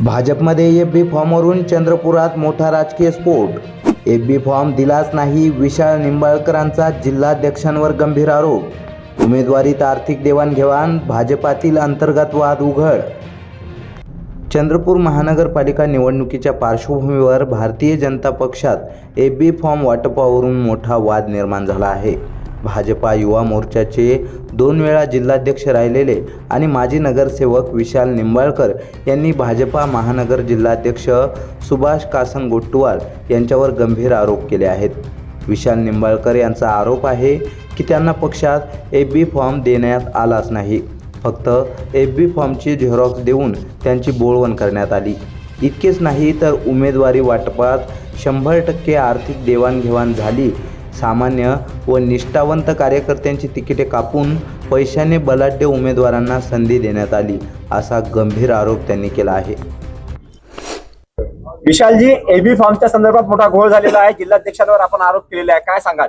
भाजपमध्ये एफबी फॉर्मवरून चंद्रपुरात मोठा राजकीय स्फोट। एफबी फॉर्म दिलाच नाही, विशाल निंबाळकरांचा जिल्हाध्यक्षांवर गंभीर आरोप। उमेदवारीत आर्थिक देवाणघेवाण, भाजपातील अंतर्गत वाद उघड। चंद्रपूर महानगरपालिका निवडणुकीच्या पार्श्वभूमीवर भारतीय जनता पक्षात एफबी फॉर्म वाटपावरून मोठा वाद निर्माण झाला आहे। भाजपा युवा मोर्चाचे 2 वेळा जिल्हाध्यक्ष राहिलेले आणि माजी नगरसेवक विशाल निंबाळकर यांनी भाजपा महानगर जिल्हाध्यक्ष सुभाष कासंगोट्टवाल यांच्यावर गंभीर आरोप केले आहेत। विशाल निंबाळकर यांचा आरोप आहे की त्यांना पक्षात एफबी फॉर्म देण्यात आलाच नाही, फक्त एफबी फॉर्मची झेरॉक्स देऊन त्यांची बोळवण करण्यात आली। इतकेच नाही तर उमेदवारी वाटपात 100% आर्थिक देवाणघेवाण झाली। सामान्य व निष्ठावंत कार्यकर्त्यांची तिकिटे कापून पैशाने बलाढ्य उमेदवारांना संधी देण्यात आली, असा गंभीर आरोप त्यांनी केला आहे। विशालजी, एबी फॉर्मच्या संदर्भात मोठा घोळ झालेला आहे, जिल्हाध्यक्षांवर आपण आरोप केलेला आहे, काय सांगाल?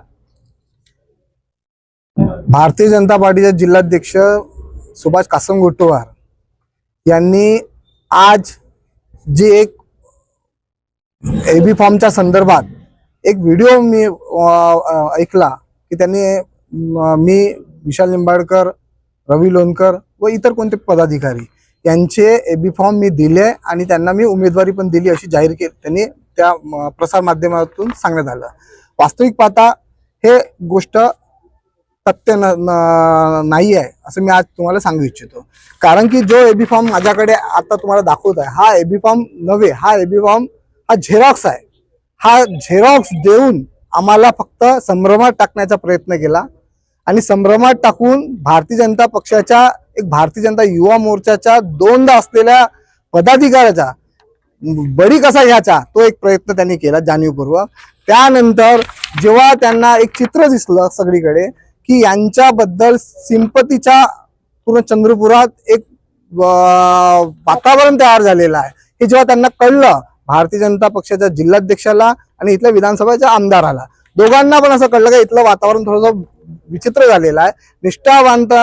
भारतीय जनता पार्टीचे जिल्हाध्यक्ष सुभाष कासंगोट्टवाल यांनी आज जी एक एबी फॉर्मच्या संदर्भात एक व्हिडिओ मी ऐकला की त्यांनी मी विशाल निंबाळकर, रवी लोणकर व इतर कोणते पदाधिकारी यांचे एबी फॉर्म मी दिले आणि त्यांना मी उमेदवारी पण दिली अशी जाहीर केली त्यांनी त्या प्रसार माध्यमातून सांगण्यात आलं। वास्तविक पाहता हे गोष्ट सत्य नाही आहे असं मी आज तुम्हाला सांगू इच्छितो, कारण की जो एबी फॉर्म माझ्याकडे आता तुम्हाला दाखवत आहे हा एबी फॉर्म नव्हे, हा एबी फॉर्म हा झेरॉक्स आहे। हा झेरॉक्स देऊन आम्हाला फक्त संभ्रमात टाकण्याचा प्रयत्न केला आणि संभ्रमात टाकून भारतीय जनता पक्षाच्या भारतीय जनता युवा मोर्चाच्या 2दा असलेल्या पदाधिकाऱ्याचा बळी कसा घ्यायचा तो एक प्रयत्न त्यांनी केला जाणीवपूर्वक। त्यानंतर जेव्हा त्यांना एक चित्र दिसलं सगळीकडे की यांच्याबद्दल सिंपतीच्या पूर्ण चंद्रपुरात एक वातावरण तयार झालेलं आहे, हे जेव्हा त्यांना कळलं भारतीय जनता पक्षाच्या जिल्हाध्यक्षाला आणि इथल्या विधानसभेच्या आमदाराला, दोघांना पण असं कळलं की इथलं वातावरण थोडंसं विचित्र झालेलं आहे।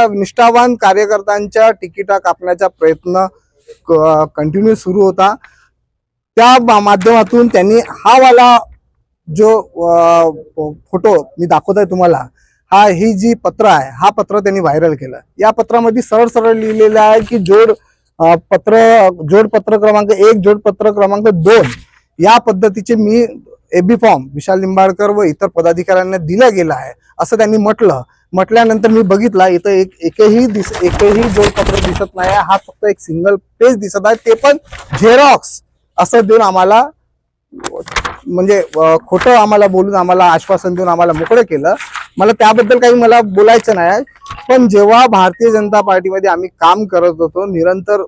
निष्ठावान कार्यकर्त्यांच्या तिकिटा कापण्याचा प्रयत्न कंटिन्यू सुरू होता। त्या माध्यमातून त्यांनी हा वाला जो फोटो मी दाखवत आहे तुम्हाला, ही जी पत्र आहे हा पत्र त्यांनी व्हायरल केलं। या पत्रामध्ये सरळ सरळ लिहिलेलं आहे की जोडपत्र क्रमांक 1 जोडपत्र क्रमांक 2 या पद्धतीचे मी एबी फॉर्म विशाल निंबाळकर व इतर पदाधिकाऱ्यांना दिला गेला आहे असं त्यांनी म्हटल्यानंतर मी बघितला इथं एकही जोडपत्र दिसत नाही, हा फक्त एक सिंगल पेज दिसत आहे, ते पण झेरॉक्स असं देऊन आम्हाला म्हणजे खोटं आम्हाला बोलून आम्हाला आश्वासन देऊन आम्हाला मोकळं केलं। मला त्याबद्दल काही बोलायचं नाही, पण जेव्हा भारतीय जनता पार्टीमध्ये आम्ही काम करत होतो निरंतर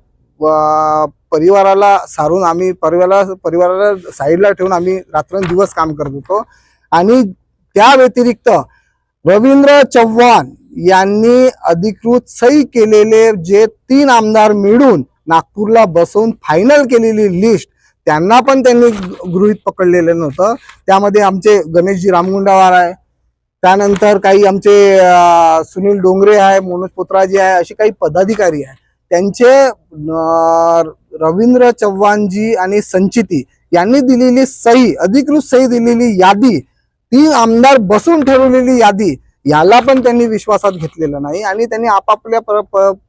परिवाराला सारून आम्ही परिवाराला साईडला ठेवून आम्ही रात्रंदिवस काम करत होतो आणि त्या व्यतिरिक्त रवींद्र चव्हाण यांनी अधिकृत सही केलेले जे 3 आमदार मिळून नागपूरला बसवून फायनल केलेली लिस्ट त्यांना पण त्यांनी गृहीत पकडलेलं नव्हतं। त्यामध्ये आमचे गणेशजी रामगुंडावार आहे, त्यानंतर काही आमचे सुनील डोंगरे आहे, मनोज पोत्राजी आहे, असे काही पदाधिकारी आहे। त्यांचे रवींद्र चव्हाणजी आणि संचिती यांनी दिलेली सही, अधिकृत सही दिलेली यादी, 3 आमदार बसून ठरवलेली यादी, याला पण त्यांनी विश्वासात घेतलेलं नाही आणि त्यांनी आपापल्या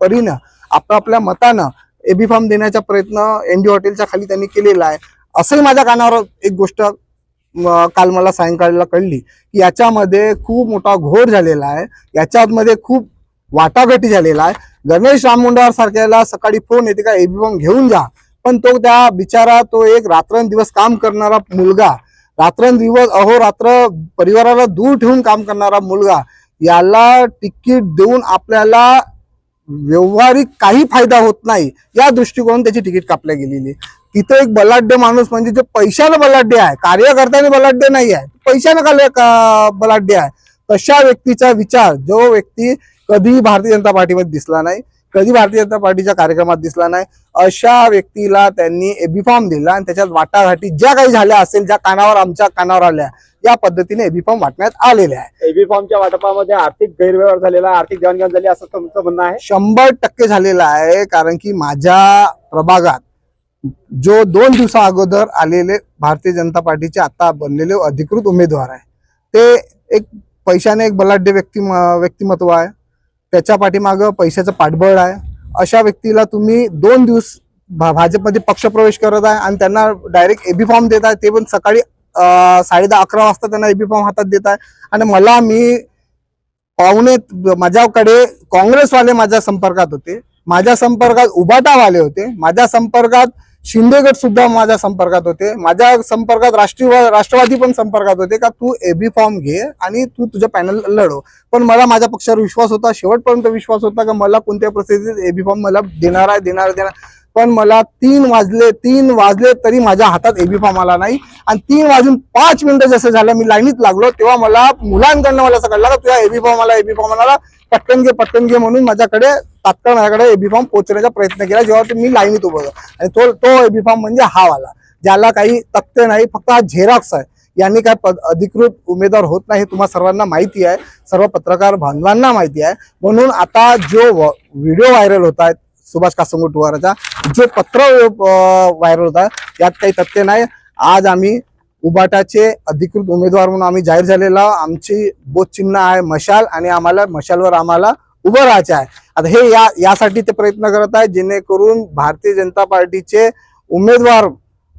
परीनं आपापल्या मतानं एबी फॉर्म देण्याचा प्रयत्न एनडी हॉटेलच्या खाली त्यांनी केलेला आहे। असंही माझ्या कानावर एक गोष्ट काल मला सायंकाळला कळली की याच्यामध्ये खूप मोठा घोळ झालेला आहे, याच्यामध्ये खूप वाटाघाटी झालेला आहे। गणेश रामगुंडावार सारख्याला सकाळी फोन येते का एबी फॉर्म घेऊन जा, पण तो त्या बिचारा तो एक रात्रंदिवस काम करणारा मुलगा, रात्रंदिवस अहोरात्र परिवाराला दूर ठेवून काम करणारा मुलगा, याला तिकीट देऊन आपल्याला व्यवहारिक काही फायदा होत नाही या दृष्टिकोनातून त्याची तिकीट कापल्या गेलेली। तिथे एक बलाढ्य माणूस म्हणजे जो पैशानं बलाढ्य आहे, कार्यकर्त्याने बलाढ्य नाही आहे, पैशानं बलाढ्य आहे, तशा व्यक्तीचा विचार जो व्यक्ती कधी भारतीय जनता पार्टीमध्ये दिसला नाही, कधी भारतीय जनता पार्टीच्या कार्यक्रमात दिसला नाही, अशा व्यक्तीला त्यांनी एबी फॉर्म दिला आणि त्याच्यात वाटाघाटी ज्या काही झाल्या असेल, ज्या आमच्या कानावर आल्या, या पद्धतीने एबी फॉर्म वाटण्यात आलेले आहे। एबी फॉर्मच्या वाटपामध्ये आर्थिक गैरव्यवहार झालेला, आर्थिक देवाणघेवाण झाली असं तुमचं म्हणणं आहे? 100% झालेला आहे, कारण की माझ्या प्रभागात जो 2 दिवसा अगोदर आलेले भारतीय जनता पार्टीचे आता बनलेले अधिकृत उमेदवार आहे, ते एक पैशाने एक बलाढ्य व्यक्तिमत्व आहे, त्याच्या पाठीमागं पैशाचं पाठबळ आहे. अशा व्यक्तीला तुम्ही 2 दिवस भाजपमध्ये पक्षप्रवेश करत आहे आणि त्यांना डायरेक्ट एबी फॉर्म देत आहे, ते पण सकाळी 10:30-11 वाजता त्यांना एबी फॉर्म हातात देत आहे. आणि माझ्याकडे काँग्रेसवाले माझ्या संपर्कात होते, माझ्या संपर्कात उबाटावाले होते, माझ्या संपर्कात शिंदे गट सुद्धा माझ्या संपर्कात होते, माझ्या संपर्कात राष्ट्रवादी पण संपर्कात होते का तू एबी फॉर्म घे आणि तू तुझ्या पॅनल लढव. पण मला माझ्या पक्षावर विश्वास होता, शेवटपर्यंत विश्वास होता का मला कोणत्या परिस्थितीत एबी फॉर्म मला देणार. पण मला 3 वाजले तरी माझ्या हातात एबी फॉर्म आला नाही. आणि 3:05 जसं झालं मी लाईनीत लागलो, तेव्हा मला मुलांकडनं मला असं कळलं का तुझ्या एबी फॉर्म आला, पटकन घे म्हणून तात्काळ माझ्याकडे एबी फॉर्म पोहोचण्याचा प्रयत्न केला जेव्हा मी लाईनीत उभं होतो. आणि तो एबी फॉर्म म्हणजे हा वाला, ज्याला काही तक्ते नाही, फक्त हा झेरॉक्स आहे. यांनी काय अधिकृत उमेदवार होत नाही हे तुम्हाला सर्वांना माहिती आहे, सर्व पत्रकार बांधवांना माहिती आहे. म्हणून आता जो व्हिडिओ व्हायरल होत आहेत सुभाष कासंगोटवारचा, जो पत्र व्हायरल होता, यात काही तथ्य नाही. आज आम्ही उबाटाचे अधिकृत उमेदवार म्हणून आम्ही जाहीर झालेला, आमची बोध चिन्ह आहे मशाल आणि आम्हाला मशालवर उभं राहायचं आहे. आता हे यासाठी ते प्रयत्न करत आहे जेणेकरून भारतीय जनता पार्टीचे उमेदवार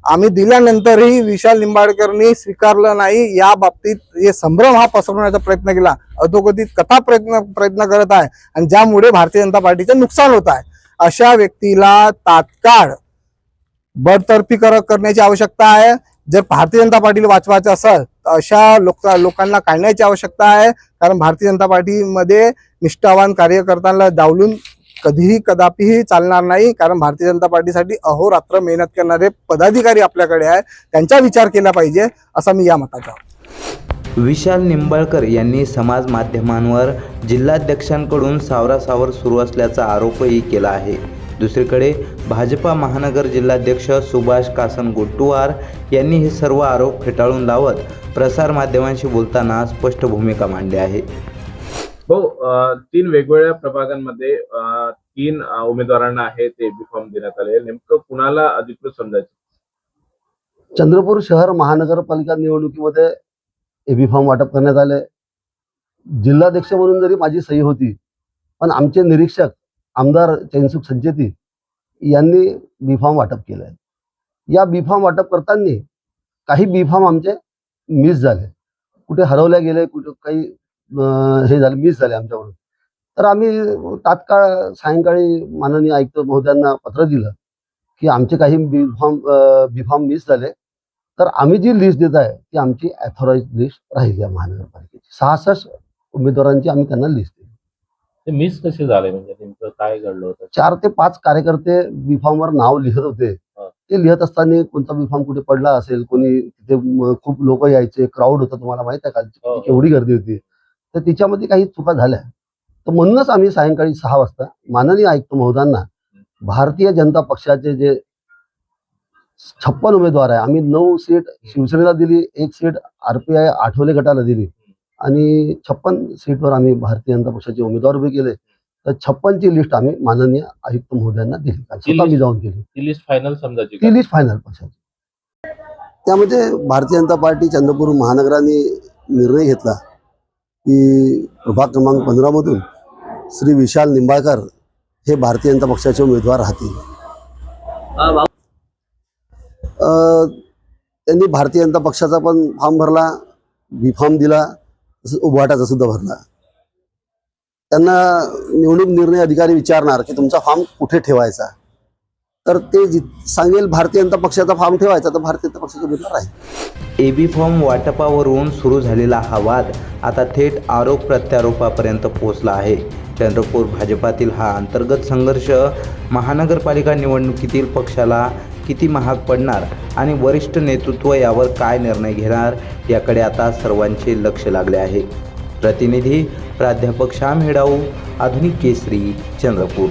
आम्ही दिल्यानंतरही विशाल निंबाळकरनी स्वीकारलं नाही. या बाबतीत हे संभ्रम हा पसरवण्याचा प्रयत्न केला, अधोगतीत कथा प्रयत्न करत आहे आणि ज्यामुळे भारतीय जनता पार्टीचं नुकसान होत आहे. अशा व्यक्तीला तात्काळ बडतर्फी करण्याची आवश्यकता आहे. जर भारतीय जनता पार्टीला वाचवायचं असेल तर अशा लोकांना काढण्याची आवश्यकता आहे. कारण भारतीय जनता पार्टीमध्ये निष्ठावान कार्यकर्त्यांना डावलून कदापिही चालणार नाही. कारण भारतीय जनता पार्टीसाठी अहोरात्र मेहनत करणारे पदाधिकारी आपल्याकडे आहे, त्यांचा विचार केला पाहिजे असं मी या मताचा. विशाल निंबाळकर यांनी समाज माध्यमांवर जिल्हाध्यक्षांकडून सावरासावर सुरू असल्याचा आरोपही केला आहे. दुसरीकडे भाजपा महानगर जिल्हाध्यक्ष सुभाष कासनगोट्टुवार यांनी हे सर्व आरोप फेटाळून लावत प्रसारमाध्यमांशी बोलताना स्पष्ट भूमिका मांडली आहे. 3 वेगवेगळ्या प्रभागांमध्ये 3 उमेदवारांना आहे ते एबी फॉर्म देण्यात आले. नेमकं कुणाला अधिकृत समजायचं? चंद्रपूर शहर महानगरपालिका निवडणुकीमध्ये एबी फॉर्म वाटप करण्यात आले. जिल्हाध्यक्ष म्हणून जरी माझी सही होती, पण आमचे निरीक्षक आमदार चैनसुख संचेती यांनी बी फॉर्म वाटप केले आहे. या बी फॉर्म वाटप करताना काही बी फॉर्म आमचे मिस झाले, कुठे हरवल्या गेले, कुठे काही हे झाले, मिस झाले आमच्याकडून. तर आम्ही तात्काळ सायंकाळी माननीय आयुक्त महोदयांना पत्र दिलं की आमचे काही बी फॉर्म मिस झाले, तर आम्ही जी लिस्ट देत आहे ती आमची ॲथॉराइज लिस्ट राहील. या महानगरपालिकेची 66 उमेदवारांची आम्ही त्यांना लिस्ट दिली. ते मिस कसे झाले, म्हणजे नेमकं काय घडलं होतं? 4 ते 5 कार्यकर्ते बी फॉर्मवर नाव लिहित होते. ते लिहित असताना कोणता बी फॉर्म कुठे पडला असेल, कोणी तिथे खूप लोक यायचे, क्राऊड होता, तुम्हाला माहित आहे का केवढी गर्दी होती, तर तिच्यामध्ये काही चुका झाल्या. तर म्हणूनच आम्ही सायंकाळी 6 वाजता माननीय आयुक्त महोदयांना भारतीय जनता पक्षाचे जे 56 उमेदवार आहे, आम्ही 9 सीट शिवसेनेला दिली, 1 सीट RPI आठवले गटाला दिली आणि 56 सीटवर आम्ही भारतीय जनता पक्षाचे उमेदवार उभे केले. तर 56ची लिस्ट आम्ही माननीय आयुक्त महोदयांना दिली, स्वतः मी जाऊन केली. ती लिस्ट फायनल समजायची, ती लिस्ट फायनल पक्षाची. त्यामध्ये भारतीय जनता पार्टी चंद्रपूर महानगराने निर्णय घेतला की प्रभाग क्रमांक 15 मधून श्री विशाल निंबाळकर हे भारतीय जनता पक्षाचे उमेदवार राहतील. त्यांनी भारतीय जनता पक्षाचा पण फॉर्म भरला, बी फॉर्म दिला, तसंच उभाटाचा सुद्धा भरला. त्यांना निवडणूक निर्णय अधिकारी विचारणार की तुमचा फॉर्म कुठे ठेवायचा, तर ते सांगेल भारतीय जनता पक्षाचा फॉर्म ठेवायचा, तर भारतीय जनता पक्षाचा उमेदवार आहे. एबी फॉर्म वाटपावरून सुरू झालेला हा वाद आता थेट आरोप प्रत्यारोपापर्यंत पोहोचला आहे. चंद्रपूर भाजपातील हा अंतर्गत संघर्ष महानगरपालिका निवडणुकीतील पक्षाला किती महाग पडणार आणि वरिष्ठ नेतृत्व यावर काय निर्णय घेणार याकडे आता सर्वांचे लक्ष लागले आहे. प्रतिनिधी प्राध्यापक श्याम हेडाऊ, आधुनिक केसरी, चंद्रपूर.